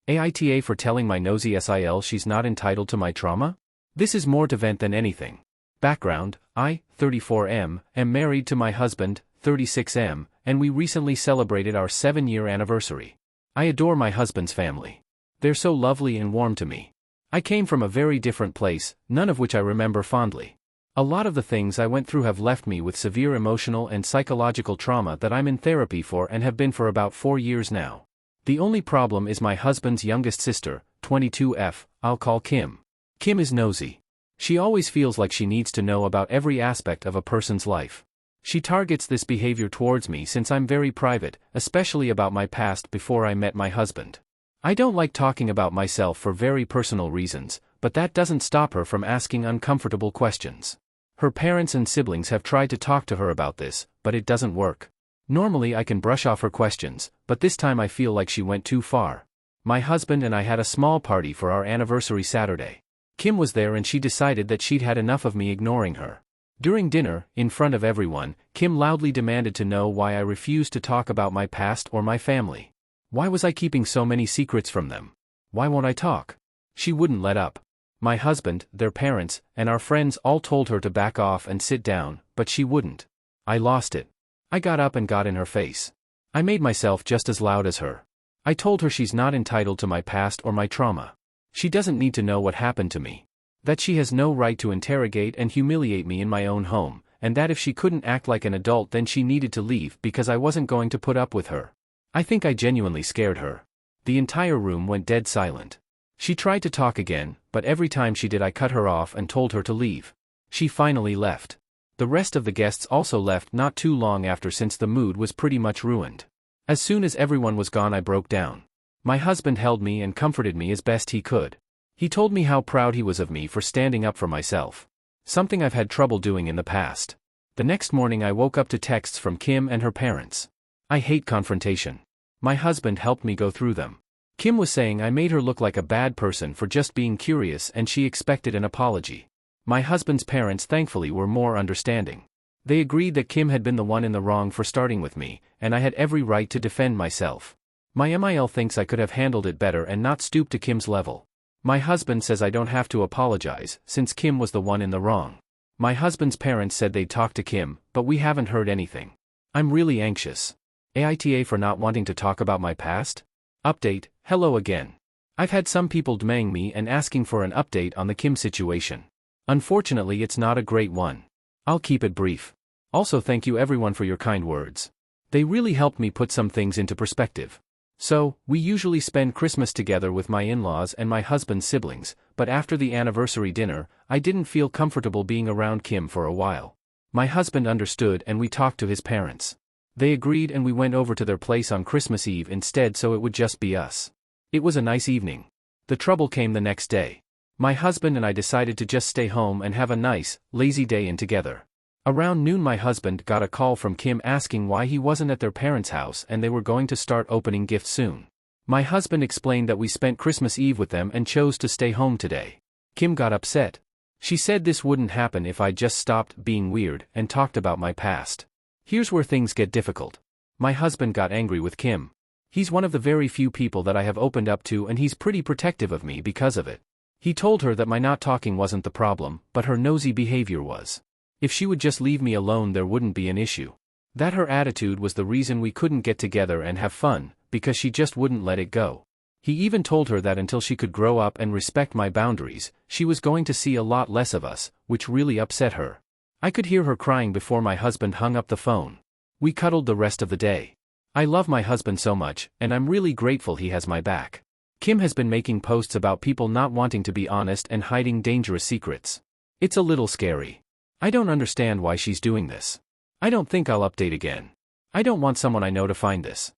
AITA for telling my nosy SIL she's not entitled to my trauma? This is more to vent than anything. Background: I, 34M, am married to my husband, 36M, and we recently celebrated our 7-year anniversary. I adore my husband's family. They're so lovely and warm to me. I came from a very different place, none of which I remember fondly. A lot of the things I went through have left me with severe emotional and psychological trauma that I'm in therapy for and have been for about 4 years now. The only problem is my husband's youngest sister, 22F, I'll call Kim. Kim is nosy. She always feels like she needs to know about every aspect of a person's life. She targets this behavior towards me since I'm very private, especially about my past before I met my husband. I don't like talking about myself for very personal reasons, but that doesn't stop her from asking uncomfortable questions. Her parents and siblings have tried to talk to her about this, but it doesn't work. Normally I can brush off her questions, but this time I feel like she went too far. My husband and I had a small party for our anniversary Saturday. Kim was there and she decided that she'd had enough of me ignoring her. During dinner, in front of everyone, Kim loudly demanded to know why I refused to talk about my past or my family. Why was I keeping so many secrets from them? Why won't I talk? She wouldn't let up. My husband, their parents, and our friends all told her to back off and sit down, but she wouldn't. I lost it. I got up and got in her face. I made myself just as loud as her. I told her she's not entitled to my past or my trauma. She doesn't need to know what happened to me. That she has no right to interrogate and humiliate me in my own home, and that if she couldn't act like an adult then she needed to leave because I wasn't going to put up with her. I think I genuinely scared her. The entire room went dead silent. She tried to talk again, but every time she did I cut her off and told her to leave. She finally left. The rest of the guests also left not too long after since the mood was pretty much ruined. As soon as everyone was gone I broke down. My husband held me and comforted me as best he could. He told me how proud he was of me for standing up for myself. Something I've had trouble doing in the past. The next morning I woke up to texts from Kim and her parents. I hate confrontation. My husband helped me go through them. Kim was saying I made her look like a bad person for just being curious and she expected an apology. My husband's parents thankfully were more understanding. They agreed that Kim had been the one in the wrong for starting with me, and I had every right to defend myself. My MIL thinks I could have handled it better and not stooped to Kim's level. My husband says I don't have to apologize, since Kim was the one in the wrong. My husband's parents said they'd talk to Kim, but we haven't heard anything. I'm really anxious. AITA for not wanting to talk about my past? Update: hello again. I've had some people DMing me and asking for an update on the Kim situation. Unfortunately it's not a great one. I'll keep it brief. Also thank you everyone for your kind words. They really helped me put some things into perspective. So, we usually spend Christmas together with my in-laws and my husband's siblings, but after the anniversary dinner, I didn't feel comfortable being around Kim for a while. My husband understood and we talked to his parents. They agreed and we went over to their place on Christmas Eve instead so it would just be us. It was a nice evening. The trouble came the next day. My husband and I decided to just stay home and have a nice, lazy day in together. Around noon my husband got a call from Kim asking why he wasn't at their parents' house and they were going to start opening gifts soon. My husband explained that we spent Christmas Eve with them and chose to stay home today. Kim got upset. She said this wouldn't happen if I just stopped being weird and talked about my past. Here's where things get difficult. My husband got angry with Kim. He's one of the very few people that I have opened up to and he's pretty protective of me because of it. He told her that my not talking wasn't the problem, but her nosy behavior was. If she would just leave me alone there wouldn't be an issue. That her attitude was the reason we couldn't get together and have fun, because she just wouldn't let it go. He even told her that until she could grow up and respect my boundaries, she was going to see a lot less of us, which really upset her. I could hear her crying before my husband hung up the phone. We cuddled the rest of the day. I love my husband so much, and I'm really grateful he has my back. Kim has been making posts about people not wanting to be honest and hiding dangerous secrets. It's a little scary. I don't understand why she's doing this. I don't think I'll update again. I don't want someone I know to find this.